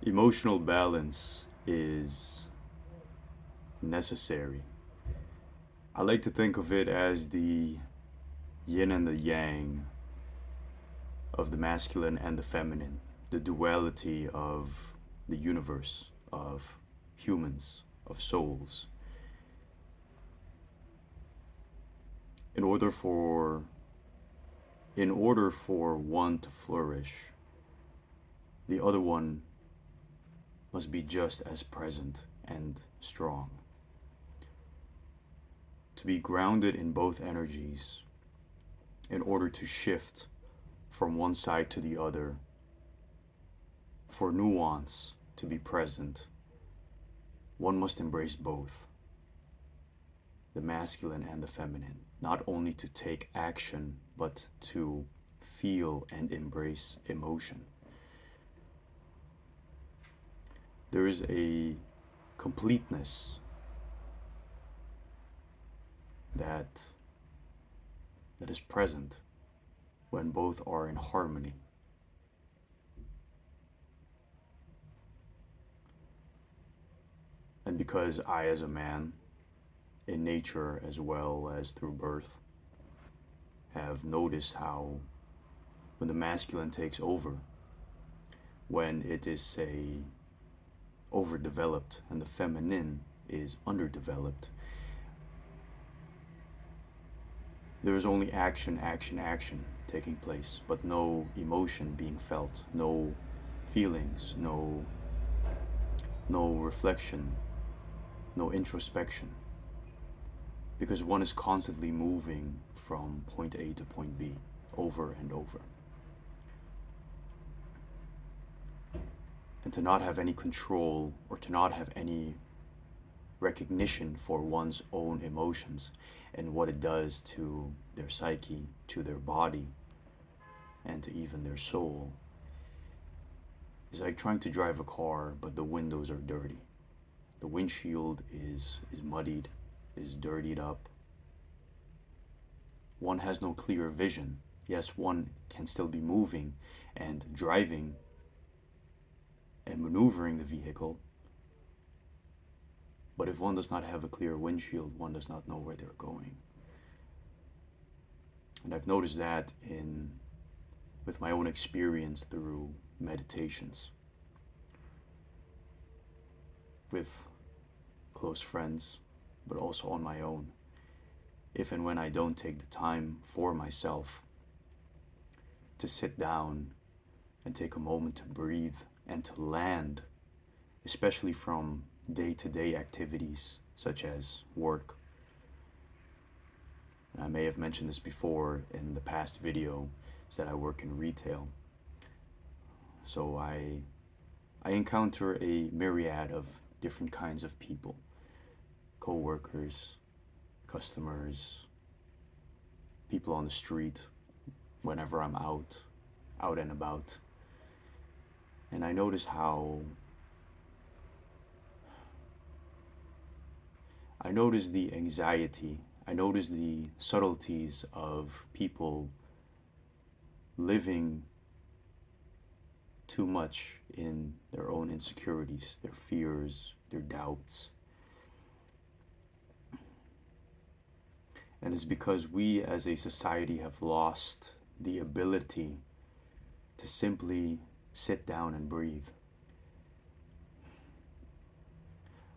Emotional balance is necessary. I like to think of it as the yin and the yang of the masculine and the feminine, the duality of the universe, of humans, of souls. In order for in order for one to flourish, the other one must be just as present and strong. To be grounded in both energies in order to shift from one side to the other, for nuance to be present, one must embrace both, the masculine and the feminine, not only to take action, but to feel and embrace emotion. There is a completeness that that is present when both are in harmony. And because I, as a man, in nature as well as through birth, have noticed how when the masculine takes over, when it is, say, overdeveloped and the feminine is underdeveloped, there is only action, action, action taking place, but no emotion being felt, no feelings, no reflection, no introspection. Because one is constantly moving from point A to point B over and over. And to not have any control or to not have any recognition for one's own emotions and what it does to their psyche, to their body, and to even their soul is like trying to drive a car, but the windows are dirty. The windshield is muddied, is dirtied up. One has no clear vision. Yes, one can still be moving and driving and maneuvering the vehicle, but if one does not have a clear windshield, one does not know where they're going. And I've noticed that with my own experience through meditations, with close friends, but also on my own. If and when I don't take the time for myself to sit down and take a moment to breathe and to land, especially from day-to-day activities such as work. And I may have mentioned this before in the past video, is that I work in retail. So I encounter a myriad of different kinds of people, co-workers, customers, people on the street whenever I'm out and about. And I notice I notice the anxiety, I notice the subtleties of people living too much in their own insecurities, their fears, their doubts. And it's because we as a society have lost the ability to simply sit down and breathe.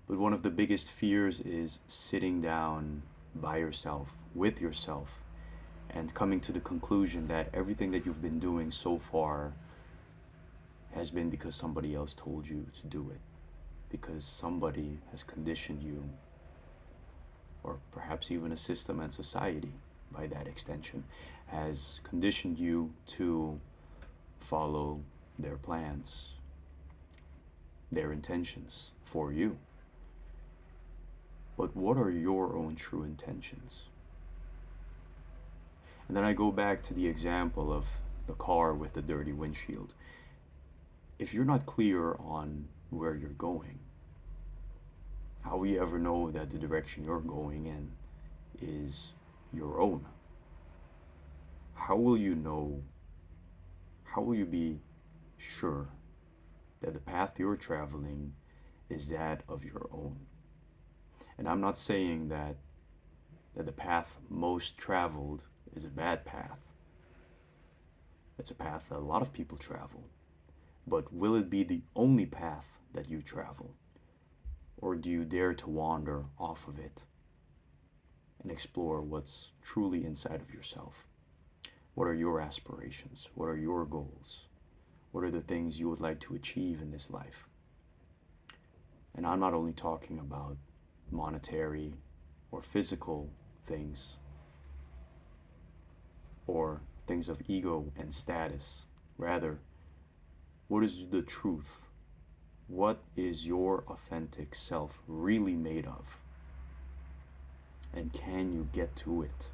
But one of the biggest fears is sitting down by yourself, with yourself, and coming to the conclusion that everything that you've been doing so far has been because somebody else told you to do it, because somebody has conditioned you, or perhaps even a system and society by that extension has conditioned you to follow their plans, their intentions for you. But what are your own true intentions? And then I go back to the example of the car with the dirty windshield. If you're not clear on where you're going, how will you ever know that the direction you're going in is your own? How will you know? How will you be sure that the path you're traveling is that of your own. And I'm not saying that the path most traveled is a bad path. It's a path that a lot of people travel. But will it be the only path that you travel? Or do you dare to wander off of it and explore what's truly inside of yourself? What are your aspirations? What are your goals? What are the things you would like to achieve in this life? And I'm not only talking about monetary or physical things or things of ego and status. Rather, what is the truth? What is your authentic self really made of? And can you get to it?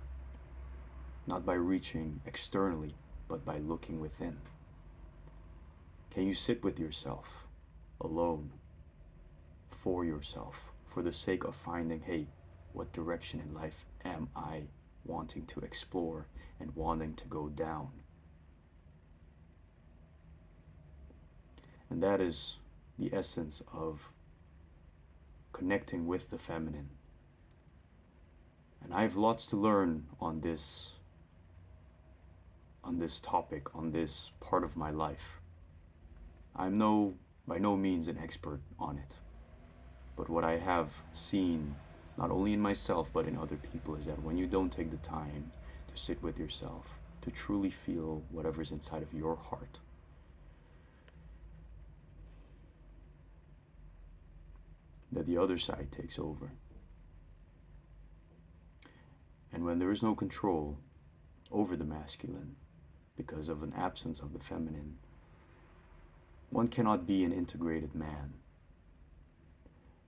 Not by reaching externally, but by looking within. Can you sit with yourself, alone, for yourself, for the sake of finding, hey, what direction in life am I wanting to explore and wanting to go down? And that is the essence of connecting with the feminine. And I have lots to learn on this topic, on this part of my life. I'm by no means an expert on it. But what I have seen, not only in myself but in other people, is that when you don't take the time to sit with yourself, to truly feel whatever's inside of your heart, that the other side takes over. And when there is no control over the masculine because of an absence of the feminine, one cannot be an integrated man.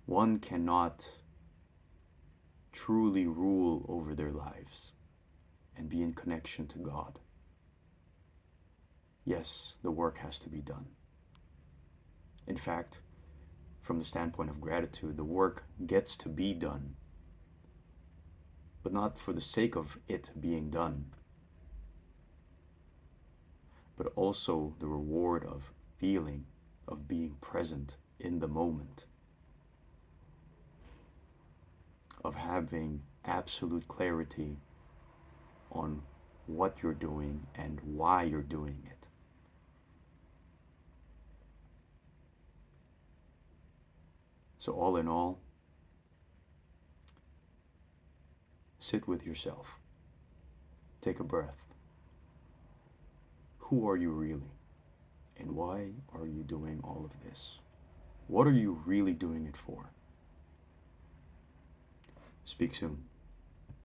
One cannot truly rule over their lives and be in connection to God. Yes, the work has to be done. In fact, from the standpoint of gratitude, the work gets to be done, but not for the sake of it being done, but also the reward of feeling, of being present in the moment, of having absolute clarity on what you're doing and why you're doing it. So all in all, sit with yourself. Take a breath. Who are you really? And why are you doing all of this? What are you really doing it for? Speak soon.